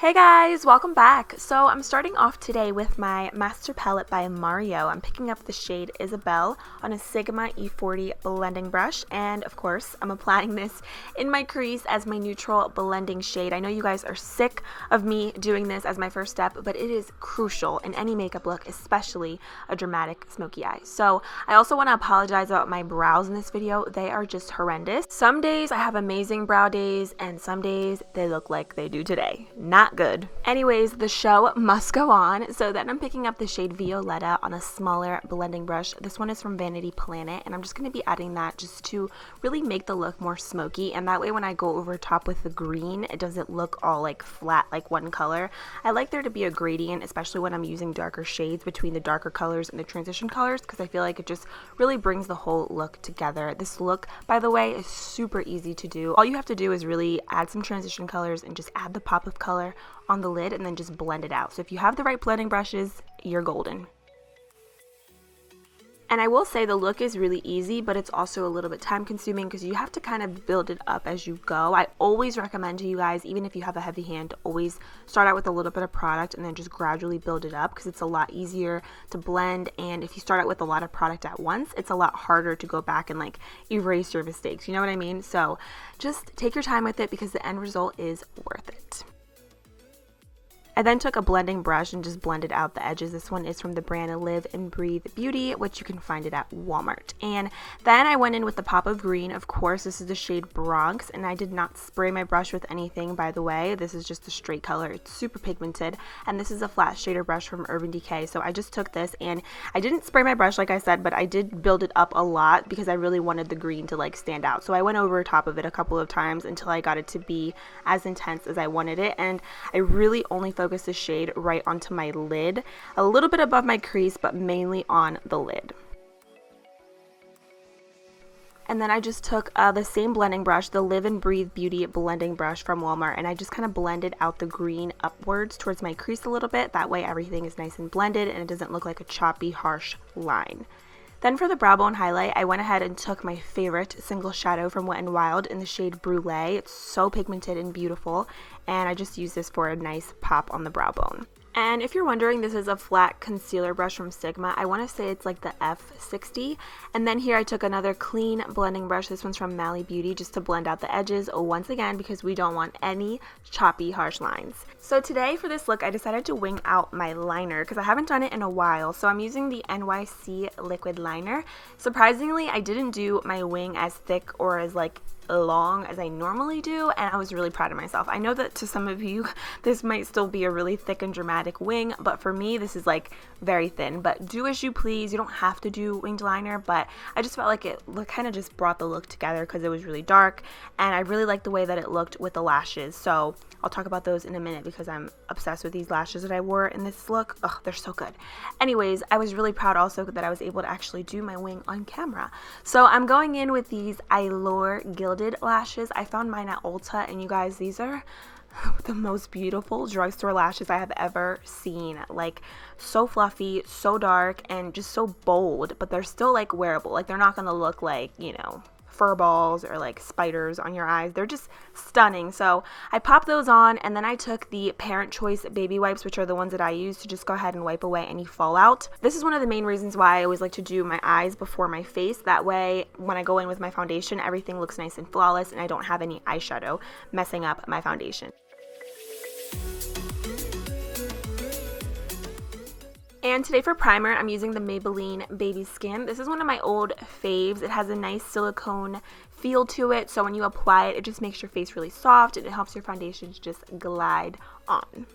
Hey guys, welcome back. So I'm starting off today with my Master Palette by Mario. I'm picking up the shade Isabelle on a Sigma E40 blending brush, and of course I'm applying this in my crease as my neutral blending shade. I know you guys are sick of me doing this as my first step, but it is crucial in any makeup look, especially a dramatic smoky eye. So I also want to apologize about my brows in this video. They are just horrendous. Some days I have amazing brow days, and some days they look like they do today. Not good. Anyways, the show must go on. So then I'm picking up the shade Violetta on a smaller blending brush. This one is from Vanity Planet, and I'm just going to be adding that just to really make the look more smoky, and that way when I go over top with the green, it doesn't look all like flat like one color. I like there to be a gradient, especially when I'm using darker shades between the darker colors and the transition colors, because I feel like it just really brings the whole look together. This look, by the way, is super easy to do. All you have to do is really add some transition colors and just add the pop of color on the lid and then just blend it out. So if you have the right blending brushes, you're golden. And I will say the look is really easy, but it's also a little bit time consuming because you have to kind of build it up as you go. I always recommend to you guys, even if you have a heavy hand, to always start out with a little bit of product and then just gradually build it up, because it's a lot easier to blend. And if you start out with a lot of product at once, it's a lot harder to go back and like erase your mistakes. You know what I mean? So just take your time with it because the end result is worth it. I then took a blending brush and just blended out the edges. This one is from the brand Live and Breathe Beauty, which you can find it at Walmart. And then I went in with the pop of green. Of course, this is the shade Bronx, and I did not spray my brush with anything, by the way. This is just a straight color. It's super pigmented, and this is a flat shader brush from Urban Decay. So I just took this, and I didn't spray my brush like I said, but I did build it up a lot because I really wanted the green to like stand out. So I went over top of it a couple of times until I got it to be as intense as I wanted it, and I really only focused the shade right onto my lid, a little bit above my crease, but mainly on the lid. And then I just took the same blending brush, the Live and Breathe Beauty blending brush from Walmart, and I just kind of blended out the green upwards towards my crease a little bit. That way everything is nice and blended and it doesn't look like a choppy, harsh line. Then for the brow bone highlight, I went ahead and took my favorite single shadow from Wet n Wild in the shade Brule. It's so pigmented and beautiful, and I just used this for a nice pop on the brow bone. And if you're wondering, this is a flat concealer brush from Sigma. I want to say it's like the F60. And then here I took another clean blending brush. This one's from Mally Beauty, just to blend out the edges once again, because we don't want any choppy, harsh lines. So today for this look, I decided to wing out my liner because I haven't done it in a while. So I'm using the NYC liquid liner. Surprisingly, I didn't do my wing as thick or as like long as I normally do, and I was really proud of myself. I know that to some of you this might still be a really thick and dramatic wing, but for me this is like very thin. But do as you please. You don't have to do winged liner, but I just felt like it kind of just brought the look together because it was really dark, and I really liked the way that it looked with the lashes. So I'll talk about those in a minute because I'm obsessed with these lashes that I wore in this look. Ugh, they're so good. Anyways, I was really proud also that I was able to actually do my wing on camera. So I'm going in with these Eyelure Gilded lashes. I found mine at Ulta, and you guys, these are the most beautiful drugstore lashes I have ever seen. Like, so fluffy, so dark, and just so bold, but they're still like wearable. Like, they're not gonna look like, you know, fur balls or like spiders on your eyes. They're just stunning. So I popped those on, and then I took the Parent Choice baby wipes, which are the ones that I use to just go ahead and wipe away any fallout. This is one of the main reasons why I always like to do my eyes before my face. That way when I go in with my foundation, everything looks nice and flawless, and I don't have any eyeshadow messing up my foundation. And today for primer, I'm using the Maybelline Baby Skin. This is one of my old faves. It has a nice silicone feel to it, so when you apply it, it just makes your face really soft, and it helps your foundation to just glide on.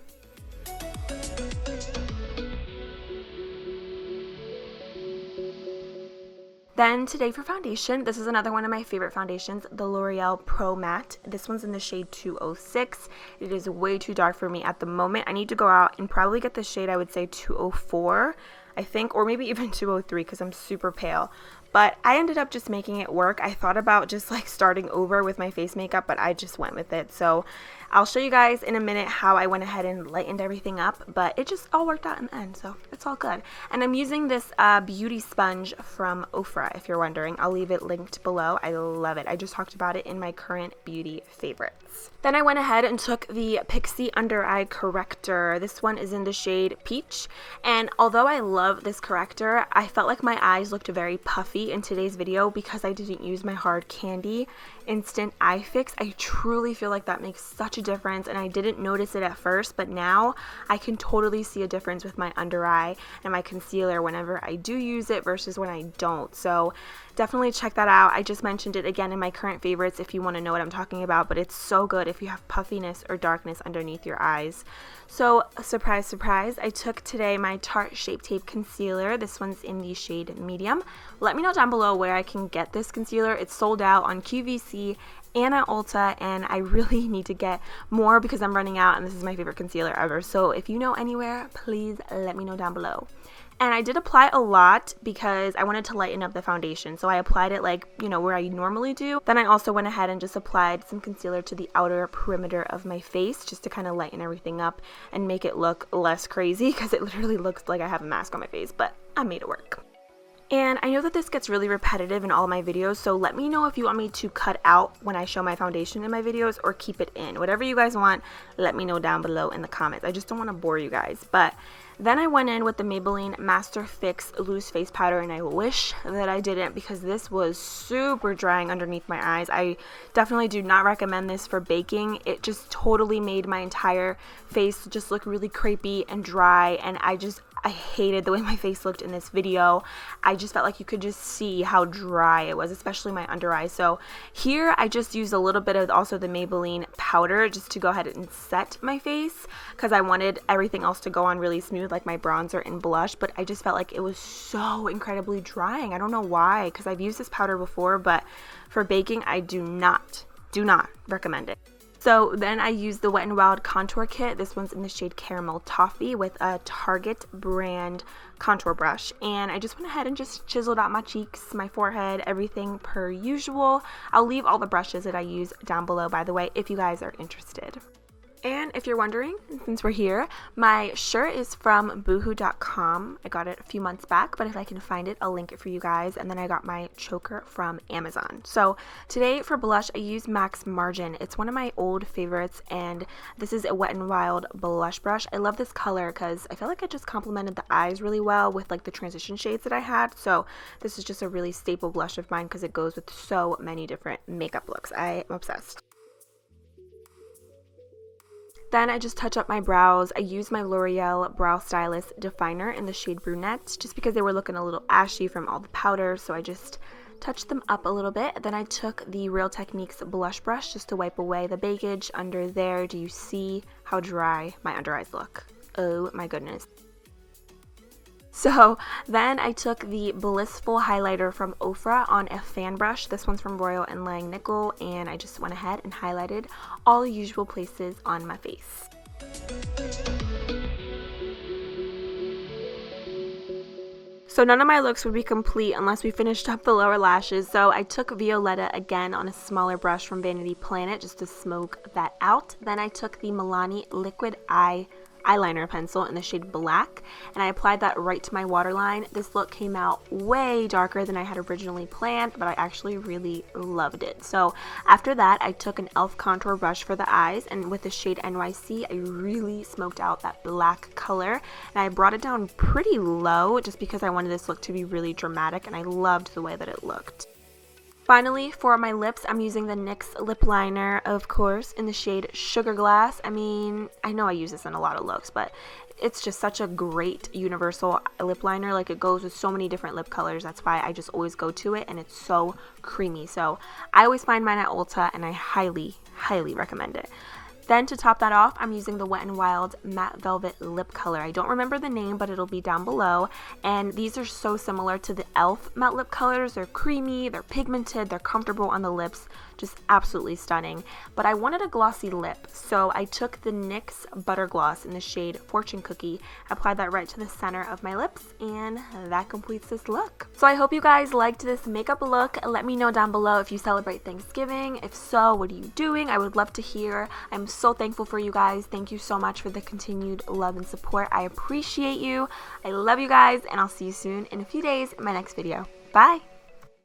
Then today for foundation, this is another one of my favorite foundations, the L'Oreal Pro Matte. This one's in the shade 206. It is way too dark for me at the moment. I need to go out and probably get the shade, I would say 204, I think, or maybe even 203 because I'm super pale. but I ended up just making it work. I thought about just like starting over with my face makeup, but I just went with it. So I'll show you guys in a minute how I went ahead and lightened everything up, but it just all worked out in the end, so it's all good. And I'm using this beauty sponge from Ofra, if you're wondering. I'll leave it linked below. I love it. I just talked about it in my current beauty favorites. Then I went ahead and took the Pixie Under Eye Corrector. This one is in the shade Peach, and although I love this corrector, I felt like my eyes looked very puffy in today's video because I didn't use my Hard Candy Instant Eye Fix. I truly feel like that makes such a difference, and I didn't notice it at first, but now I can totally see a difference with my under eye and my concealer whenever I do use it versus when I don't. So definitely check that out. I just mentioned it again in my current favorites if you want to know what I'm talking about, but it's so good if you have puffiness or darkness underneath your eyes. So surprise, surprise, I took today my Tarte Shape Tape Concealer. This one's in the shade Medium. Let me know down below where I can get this concealer. It's sold out on QVC and at Ulta, and I really need to get more because I'm running out, and this is my favorite concealer ever. So if you know anywhere, please let me know down below. And I did apply a lot because I wanted to lighten up the foundation. So I applied it like, you know, where I normally do. Then I also went ahead and just applied some concealer to the outer perimeter of my face just to kind of lighten everything up and make it look less crazy because it literally looks like I have a mask on my face, but I made it work. And I know that this gets really repetitive in all my videos, so let me know if you want me to cut out when I show my foundation in my videos or keep it in. Whatever you guys want, let me know down below in the comments. I just don't want to bore you guys. But then I went in with the Maybelline Master Fix Loose Face Powder, and I wish that I didn't because this was super drying underneath my eyes. I definitely do not recommend this for baking. It just totally made my entire face just look really crepey and dry, and I hated the way my face looked in this video. I just felt like you could just see how dry it was, especially my under eye. So here I just used a little bit of also the Maybelline powder just to go ahead and set my face because I wanted everything else to go on really smooth like my bronzer and blush, but I just felt like it was so incredibly drying. I don't know why, because I've used this powder before, but for baking I do not recommend it. So then I used the Wet n Wild contour kit. This one's in the shade Caramel Toffee with a Target brand contour brush. And I just went ahead and just chiseled out my cheeks, my forehead, everything per usual. I'll leave all the brushes that I use down below, by the way, if you guys are interested. And if you're wondering, since we're here, my shirt is from boohoo.com. I got it a few months back, but if I can find it, I'll link it for you guys. And then I got my choker from Amazon. So today for blush, I use Max Margin. It's one of my old favorites, and this is a Wet n Wild blush brush. I love this color because I feel like it just complemented the eyes really well with like the transition shades that I had. So this is just a really staple blush of mine because it goes with so many different makeup looks. I am obsessed. Then I just touch up my brows. I used my L'Oreal Brow Stylist Definer in the shade Brunette just because they were looking a little ashy from all the powder, so I just touched them up a little bit. Then I took the Real Techniques blush brush just to wipe away the bakage under there. Do you see how dry my under eyes look? Oh my goodness. So then I took the Blissful highlighter from Ofra on a fan brush. This one's from Royal & Langnickel, and I just went ahead and highlighted all the usual places on my face. So none of my looks would be complete unless we finished up the lower lashes, so I took Violetta again on a smaller brush from Vanity Planet just to smoke that out. Then I took the Milani Liquid Eyeliner pencil in the shade Black, and I applied that right to my waterline. This look came out way darker than I had originally planned, but I actually really loved it. So after that, I took an e.l.f. contour brush for the eyes, and with the shade NYC, I really smoked out that black color, and I brought it down pretty low just because I wanted this look to be really dramatic, and I loved the way that it looked. Finally, for my lips, I'm using the NYX lip liner, of course, in the shade Sugar Glass. I mean, I know I use this in a lot of looks, but it's just such a great universal lip liner. Like, it goes with so many different lip colors. That's why I just always go to it, and it's so creamy. So I always find mine at Ulta, and I highly, highly recommend it. Then to top that off, I'm using the Wet n Wild Matte Velvet Lip Color. I don't remember the name, but it'll be down below. And these are so similar to the e.l.f. matte lip colors. They're creamy, they're pigmented, they're comfortable on the lips. just absolutely stunning. But I wanted a glossy lip, so I took the NYX Butter Gloss in the shade Fortune Cookie, applied that right to the center of my lips, and that completes this look. So I hope you guys liked this makeup look. Let me know down below if you celebrate Thanksgiving. If so, what are you doing? I would love to hear. I'm so thankful for you guys. Thank you so much for the continued love and support. I appreciate you. I love you guys, and I'll see you soon in a few days in my next video. Bye!